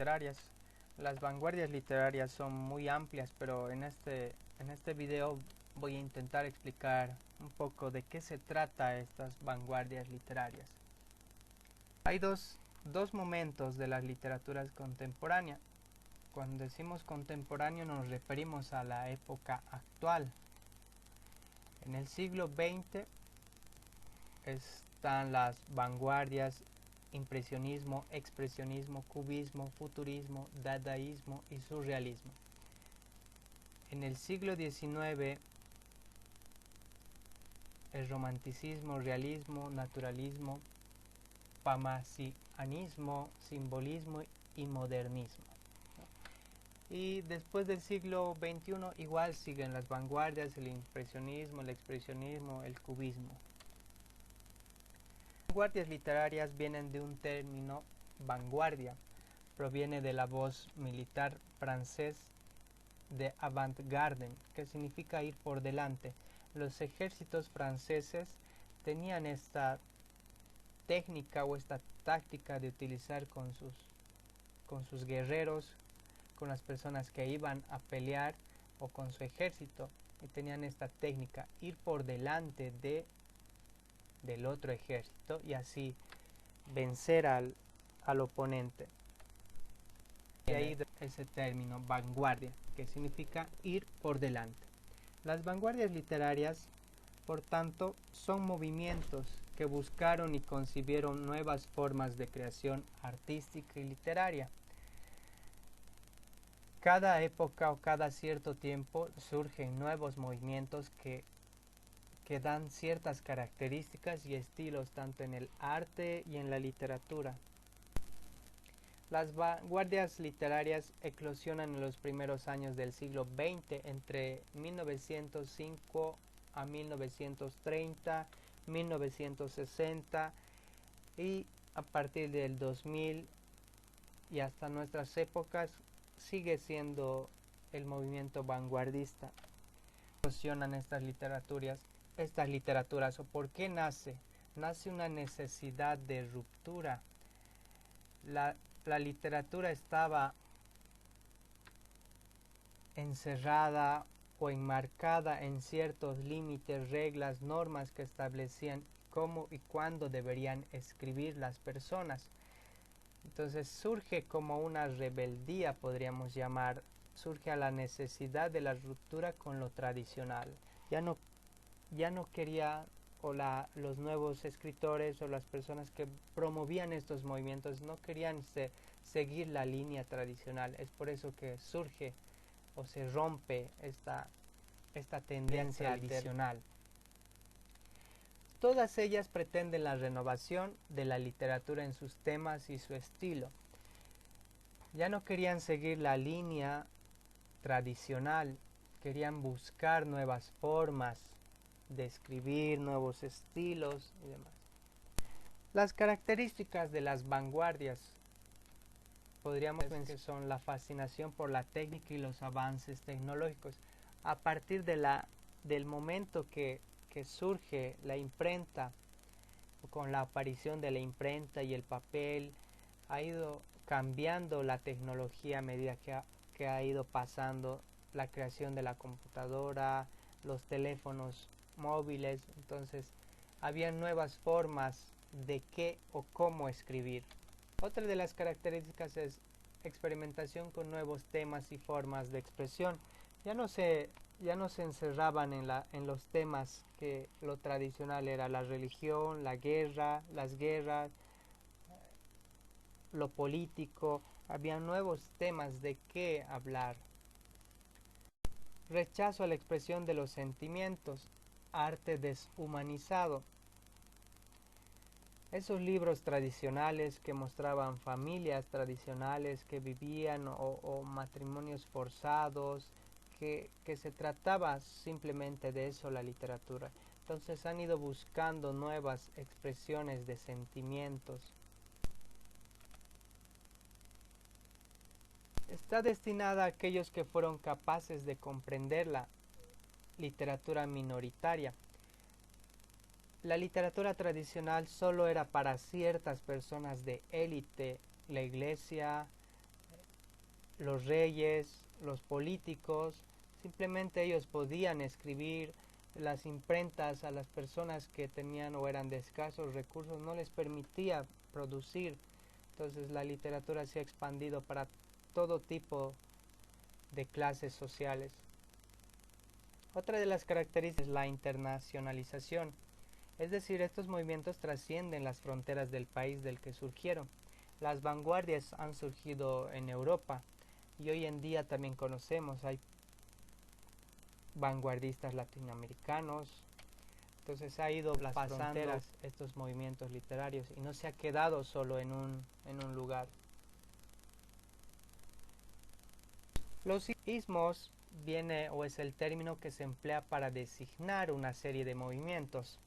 literarias. Las vanguardias literarias son muy amplias, pero en este video voy a intentar explicar un poco de qué se trata estas vanguardias literarias. Hay dos momentos de las literaturas contemporáneas. Cuando decimos contemporáneo nos referimos a la época actual. En el siglo XX están las vanguardias: impresionismo, expresionismo, cubismo, futurismo, dadaísmo y surrealismo. En el siglo XIX, el romanticismo, realismo, naturalismo, pamasianismo, simbolismo y modernismo. Y después del siglo XXI igual siguen las vanguardias: el impresionismo, el expresionismo, el cubismo. Vanguardias literarias vienen de un término vanguardia, proviene de la voz militar francés de avant-garde, que significa ir por delante. Los ejércitos franceses tenían esta técnica o esta táctica de utilizar con sus guerreros, con las personas que iban a pelear o con su ejército, y tenían esta técnica: ir por delante del otro ejército y así vencer al oponente. Y ahí ese término vanguardia, que significa ir por delante. Las vanguardias literarias, por tanto, son movimientos que buscaron y concibieron nuevas formas de creación artística y literaria. Cada época o cada cierto tiempo surgen nuevos movimientos que dan ciertas características y estilos tanto en el arte y en la literatura. Las vanguardias literarias eclosionan en los primeros años del siglo XX, entre 1905 a 1930, 1960, y a partir del 2000 y hasta nuestras épocas sigue siendo el movimiento vanguardista. Eclosionan estas literaturas, o por qué nace una necesidad de ruptura. La literatura estaba encerrada o enmarcada en ciertos límites, reglas, normas que establecían cómo y cuándo deberían escribir las personas. Entonces surge como una rebeldía, podríamos llamar, surge a la necesidad de la ruptura con lo tradicional. Ya no quería, los nuevos escritores o las personas que promovían estos movimientos no querían seguir la línea tradicional. Es por eso que surge o se rompe esta tendencia tradicional. Todas ellas pretenden la renovación de la literatura en sus temas y su estilo. Ya no querían seguir la línea tradicional, querían buscar nuevas formas de escribir, nuevos estilos y demás. Las características de las vanguardias podríamos decir que son la fascinación por la técnica y los avances tecnológicos. A partir del momento que surge la imprenta, con la aparición de la imprenta y el papel, ha ido cambiando la tecnología a medida que ha ido pasando la creación de la computadora, los teléfonos móviles. Entonces había nuevas formas de qué o cómo escribir. Otra de las características es experimentación con nuevos temas y formas de expresión. Ya no se encerraban en los temas que lo tradicional era la religión, la guerra, las guerras, lo político. Había nuevos temas de qué hablar. Rechazo a la expresión de los sentimientos, arte deshumanizado. Esos libros tradicionales que mostraban familias tradicionales que vivían o matrimonios forzados, que se trataba simplemente de eso la literatura. Entonces han ido buscando nuevas expresiones de sentimientos. Está destinada a aquellos que fueron capaces de comprender la literatura minoritaria. La literatura tradicional solo era para ciertas personas de élite: la iglesia, los reyes, los políticos, simplemente ellos podían escribir. Las imprentas a las personas que tenían o eran de escasos recursos no les permitía producir. Entonces la literatura se ha expandido para todo tipo de clases sociales. Otra de las características es la internacionalización, es decir, estos movimientos trascienden las fronteras del país del que surgieron. Las vanguardias han surgido en Europa y hoy en día también conocemos, hay vanguardistas latinoamericanos. Entonces ha ido pasando estos movimientos literarios y no se ha quedado solo en un lugar. Los ismos viene o es el término que se emplea para designar una serie de movimientos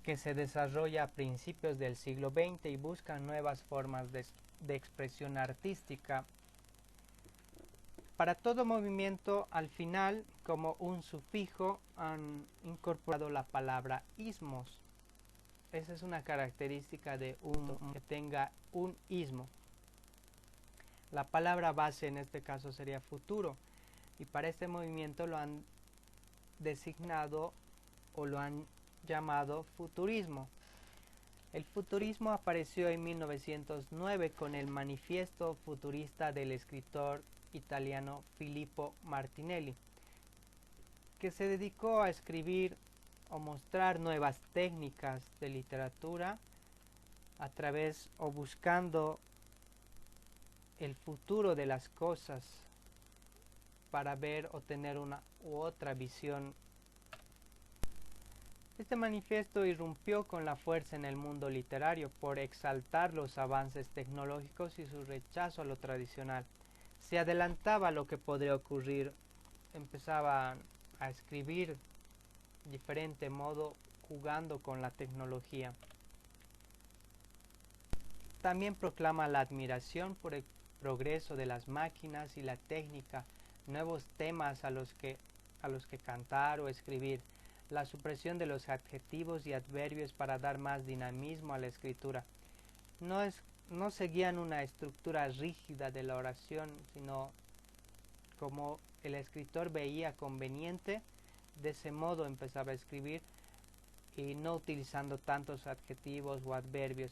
que se desarrolla a principios del siglo XX y buscan nuevas formas de expresión artística. Para todo movimiento, al final, como un sufijo, han incorporado la palabra ismos. Esa es una característica de que tenga un ismo. La palabra base en este caso sería futuro. Y para este movimiento lo han designado o lo han llamado futurismo. El futurismo apareció en 1909 con el manifiesto futurista del escritor italiano Filippo Martinelli, que se dedicó a escribir o mostrar nuevas técnicas de literatura a través o buscando el futuro de las cosas para ver o tener una u otra visión. Este manifiesto irrumpió con la fuerza en el mundo literario por exaltar los avances tecnológicos y su rechazo a lo tradicional. Se adelantaba a lo que podría ocurrir, empezaban a escribir de diferente modo jugando con la tecnología. También proclama la admiración por el progreso de las máquinas y la técnica, nuevos temas a los que cantar o escribir, la supresión de los adjetivos y adverbios para dar más dinamismo a la escritura. No seguían una estructura rígida de la oración, sino como el escritor veía conveniente, de ese modo empezaba a escribir y no utilizando tantos adjetivos o adverbios.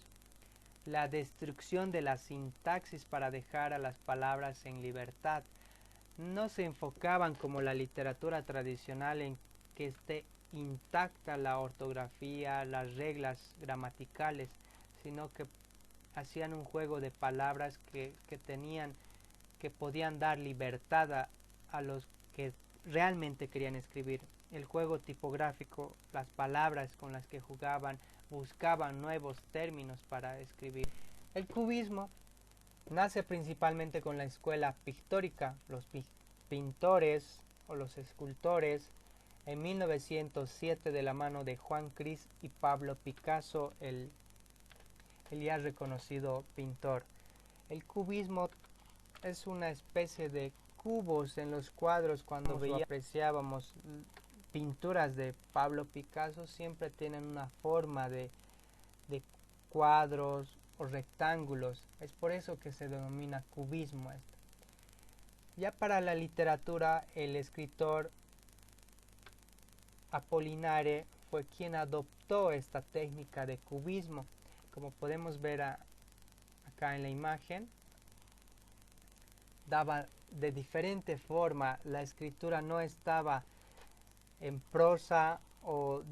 La destrucción de la sintaxis para dejar a las palabras en libertad. No se enfocaban como la literatura tradicional en que esté intacta la ortografía, las reglas gramaticales, sino que hacían un juego de palabras que podían dar libertad a los que realmente querían escribir. El juego tipográfico, las palabras con las que jugaban, buscaban nuevos términos para escribir. El cubismo nace principalmente con la escuela pictórica, los pintores o los escultores, en 1907 de la mano de Juan Gris y Pablo Picasso, el ya reconocido pintor. El cubismo es una especie de cubos en los cuadros. Cuando apreciábamos pinturas de Pablo Picasso, siempre tienen una forma de cuadros o rectángulos. Es por eso que se denomina cubismo esto. Ya para la literatura, el escritor Apolinare fue quien adoptó esta técnica de cubismo. Como podemos ver acá en la imagen, daba de diferente forma. La escritura no estaba en prosa o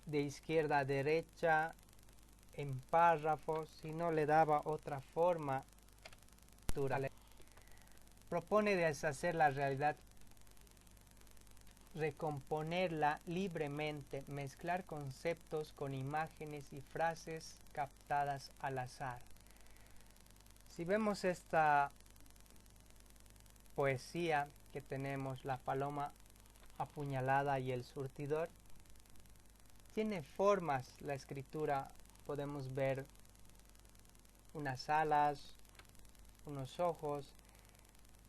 de izquierda a derecha, en párrafos, sino le daba otra forma. Propone deshacer la realidad, recomponerla libremente, mezclar conceptos con imágenes y frases captadas al azar. Si vemos esta poesía que tenemos, La paloma apuñalada y el surtidor, tiene formas la escritura. Podemos ver unas alas, unos ojos.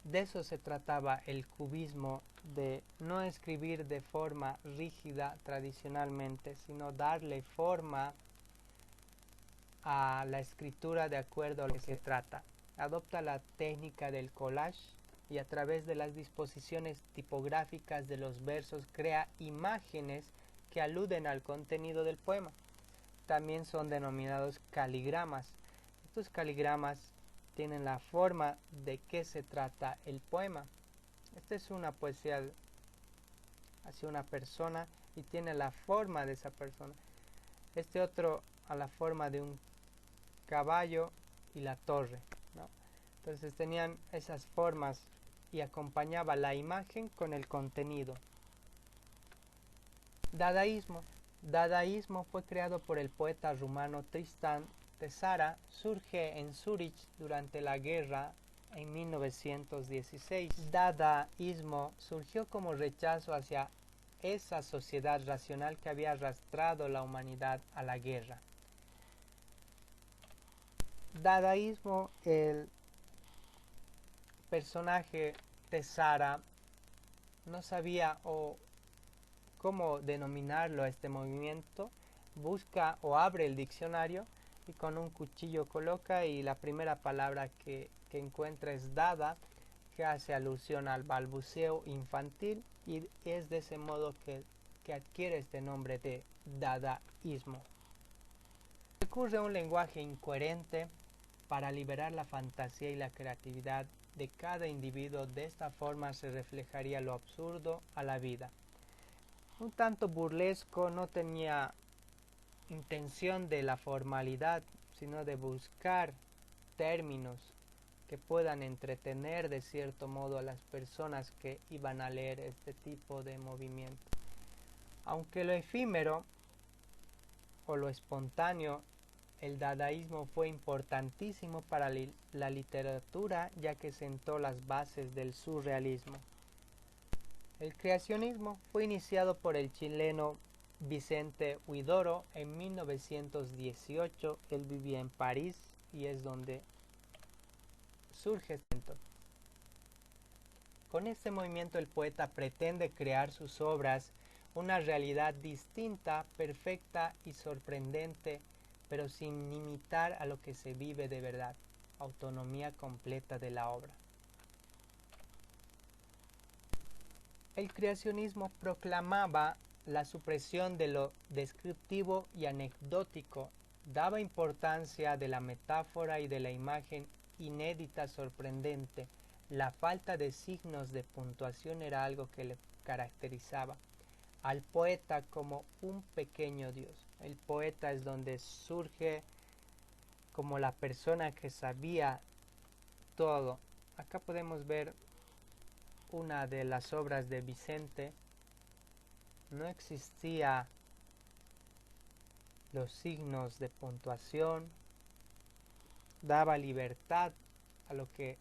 De eso se trataba el cubismo, de no escribir de forma rígida tradicionalmente, sino darle forma a la escritura de acuerdo a lo que se trata. adopta la técnica del collage y a través de las disposiciones tipográficas de los versos crea imágenes que aluden al contenido del poema. También son denominados caligramas. Estos caligramas tienen la forma de qué se trata el poema. Esta es una poesía hacia una persona y tiene la forma de esa persona. Este otro a la forma de un caballo y la torre, ¿no? Entonces tenían esas formas y acompañaba la imagen con el contenido. Dadaísmo. Dadaísmo fue creado por el poeta rumano Tristan Tzara. Surge en Zúrich durante la guerra en 1916. Dadaísmo surgió como rechazo hacia esa sociedad racional que había arrastrado la humanidad a la guerra. Dadaísmo, el personaje Tzara no sabía cómo denominarlo a este movimiento, busca o abre el diccionario y con un cuchillo coloca y la primera palabra que encuentra es dada, que hace alusión al balbuceo infantil y es de ese modo que adquiere este nombre de dadaísmo. Recurre a un lenguaje incoherente para liberar la fantasía y la creatividad de cada individuo. De esta forma se reflejaría lo absurdo a la vida. Un tanto burlesco, no tenía intención de la formalidad, sino de buscar términos que puedan entretener de cierto modo a las personas que iban a leer este tipo de movimiento. Aunque lo efímero o lo espontáneo, el dadaísmo fue importantísimo para la literatura, ya que sentó las bases del surrealismo. El creacionismo fue iniciado por el chileno Vicente Huidoro en 1918. Él vivía en París y es donde surge este movimiento. Con este movimiento el poeta pretende crear sus obras una realidad distinta, perfecta y sorprendente, pero sin limitar a lo que se vive de verdad, autonomía completa de la obra. El creacionismo proclamaba la supresión de lo descriptivo y anecdótico, daba importancia de la metáfora y de la imagen inédita, sorprendente. La falta de signos de puntuación era algo que le caracterizaba al poeta como un pequeño Dios. El poeta es donde surge como la persona que sabía todo. Acá podemos ver una de las obras de Vicente. No existía los signos de puntuación, daba libertad a lo que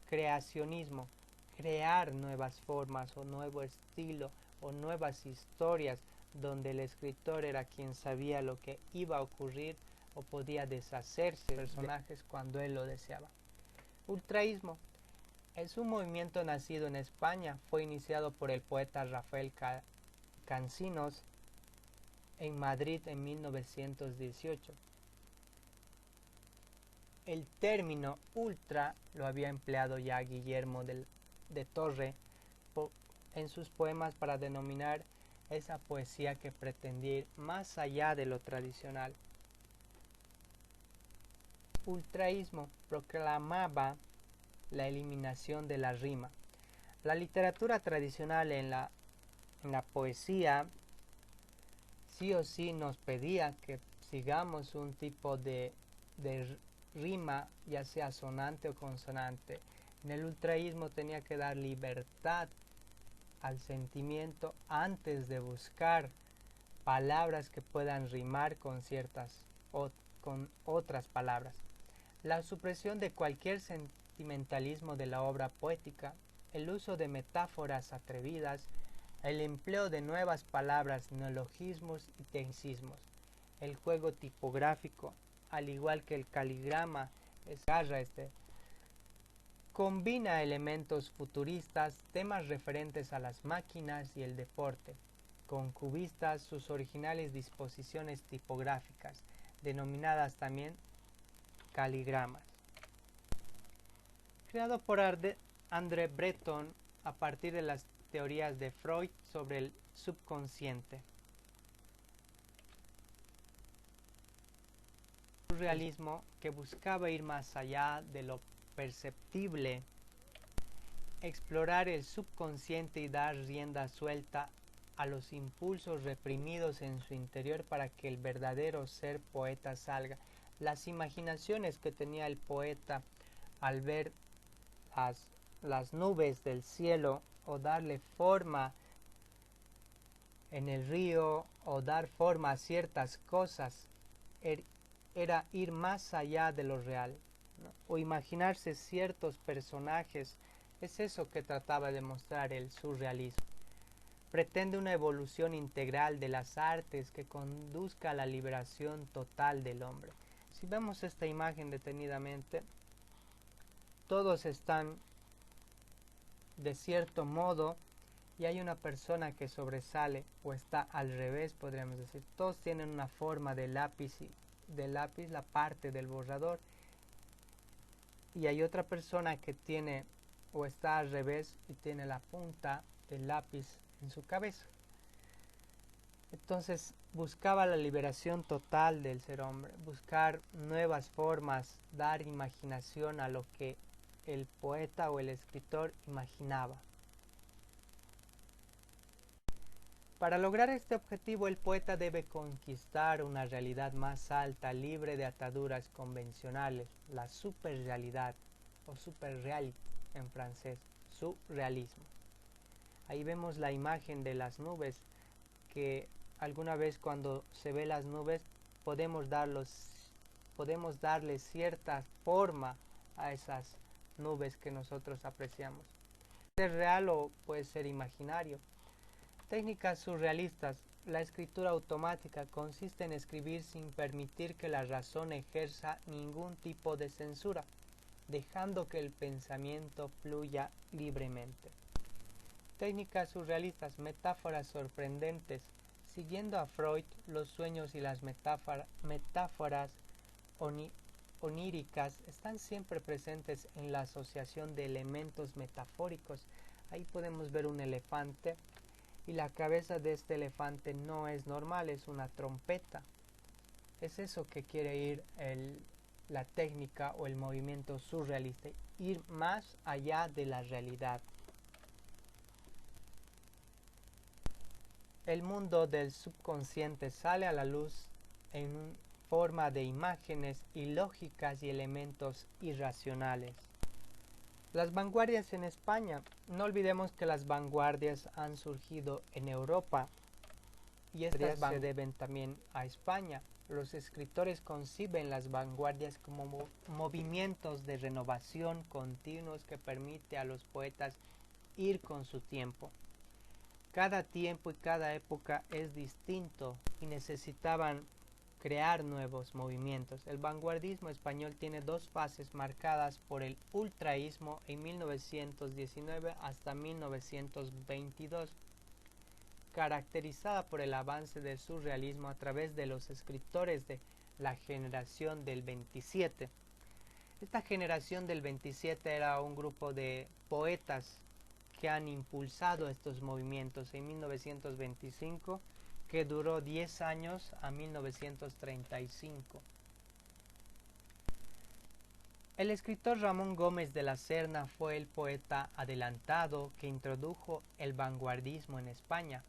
creacionismo, crear nuevas formas o nuevo estilo o nuevas historias donde el escritor era quien sabía lo que iba a ocurrir o podía deshacerse de personajes cuando él lo deseaba. Ultraísmo es un movimiento nacido en España, fue iniciado por el poeta Rafael Cansinos en Madrid en 1918. El término ultra lo había empleado ya Guillermo de Torre en sus poemas para denominar esa poesía que pretendía ir más allá de lo tradicional. Ultraísmo proclamaba la eliminación de la rima. La literatura tradicional en la poesía sí o sí nos pedía que sigamos un tipo de rima, ya sea sonante o consonante. En el ultraísmo tenía que dar libertad al sentimiento antes de buscar palabras que puedan rimar con con otras palabras. La supresión de cualquier sentimentalismo de la obra poética, el uso de metáforas atrevidas, el empleo de nuevas palabras, neologismos y tecnicismos, el juego tipográfico, al igual que el caligrama, combina elementos futuristas, temas referentes a las máquinas y el deporte, con cubistas, sus originales disposiciones tipográficas, denominadas también caligramas. creado por André Breton a partir de las teorías de Freud sobre el subconsciente. Un realismo que buscaba ir más allá de lo perceptible, explorar el subconsciente y dar rienda suelta a los impulsos reprimidos en su interior para que el verdadero ser poeta salga. Las imaginaciones que tenía el poeta al ver las nubes del cielo o darle forma en el río o dar forma a ciertas cosas era ir más allá de lo real, ¿no? O imaginarse ciertos personajes. Es eso que trataba de mostrar el surrealismo. Pretende una evolución integral de las artes que conduzca a la liberación total del hombre. Si vemos esta imagen detenidamente, todos están de cierto modo y hay una persona que sobresale o está al revés, podríamos decir. Todos tienen una forma de lápiz, la parte del borrador, y hay otra persona que tiene o está al revés y tiene la punta del lápiz en su cabeza. Entonces buscaba la liberación total del ser hombre, buscar nuevas formas, dar imaginación a lo que el poeta o el escritor imaginaba. Para lograr este objetivo, el poeta debe conquistar una realidad más alta, libre de ataduras convencionales, la superrealidad o superreality en francés, surrealismo. Ahí vemos la imagen de las nubes, que alguna vez cuando se ve las nubes podemos darle cierta forma a esas nubes que nosotros apreciamos. Puede ser real o puede ser imaginario. Técnicas surrealistas. La escritura automática consiste en escribir sin permitir que la razón ejerza ningún tipo de censura, dejando que el pensamiento fluya libremente. Técnicas surrealistas. Metáforas sorprendentes. Siguiendo a Freud, los sueños y las metáforas oníricas están siempre presentes en la asociación de elementos metafóricos. Ahí podemos ver un elefante y la cabeza de este elefante no es normal, es una trompeta. Es eso que quiere ir la técnica o el movimiento surrealista, ir más allá de la realidad. El mundo del subconsciente sale a la luz en forma de imágenes ilógicas y elementos irracionales. Las vanguardias en España. No olvidemos que las vanguardias han surgido en Europa y estas se deben también a España. Los escritores conciben las vanguardias como movimientos de renovación continuos que permite a los poetas ir con su tiempo. Cada tiempo y cada época es distinto y necesitaban crear nuevos movimientos. El vanguardismo español tiene dos fases marcadas por el ultraísmo en 1919 hasta 1922, caracterizada por el avance del surrealismo a través de los escritores de la generación del 27. Esta generación del 27 era un grupo de poetas que han impulsado estos movimientos en 1925, que duró 10 años a 1935. El escritor Ramón Gómez de la Serna fue el poeta adelantado que introdujo el vanguardismo en España.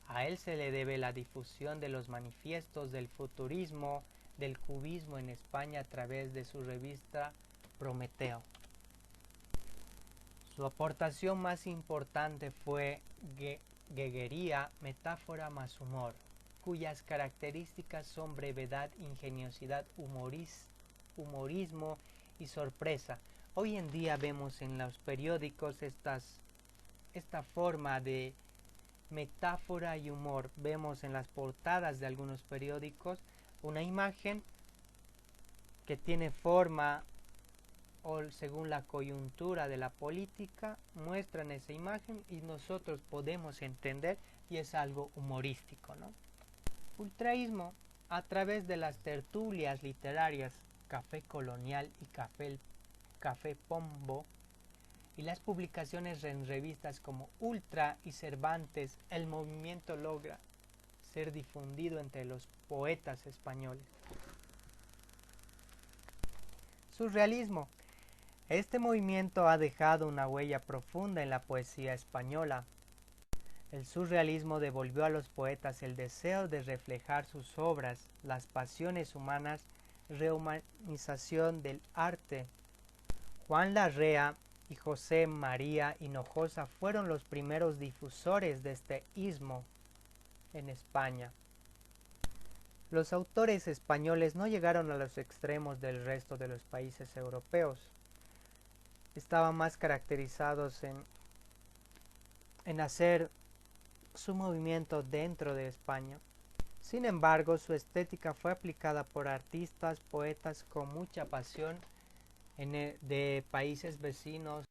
A él se le debe la difusión de los manifiestos del futurismo, del cubismo en España a través de su revista Prometeo. Su aportación más importante fue Gueguería, metáfora más humor, cuyas características son brevedad, ingeniosidad, humorismo y sorpresa. Hoy en día vemos en los periódicos esta forma de metáfora y humor. Vemos en las portadas de algunos periódicos una imagen que tiene forma o según la coyuntura de la política, muestran esa imagen y nosotros podemos entender y es algo humorístico, ¿no? Ultraísmo, a través de las tertulias literarias Café Colonial y Café Pombo y las publicaciones en revistas como Ultra y Cervantes, el movimiento logra ser difundido entre los poetas españoles. Surrealismo. Este movimiento ha dejado una huella profunda en la poesía española. El surrealismo devolvió a los poetas el deseo de reflejar sus obras, las pasiones humanas, rehumanización del arte. Juan Larrea y José María Hinojosa fueron los primeros difusores de este ismo en España. Los autores españoles no llegaron a los extremos del resto de los países europeos. Estaban más caracterizados en hacer su movimiento dentro de España. Sin embargo, su estética fue aplicada por artistas, poetas con mucha pasión de países vecinos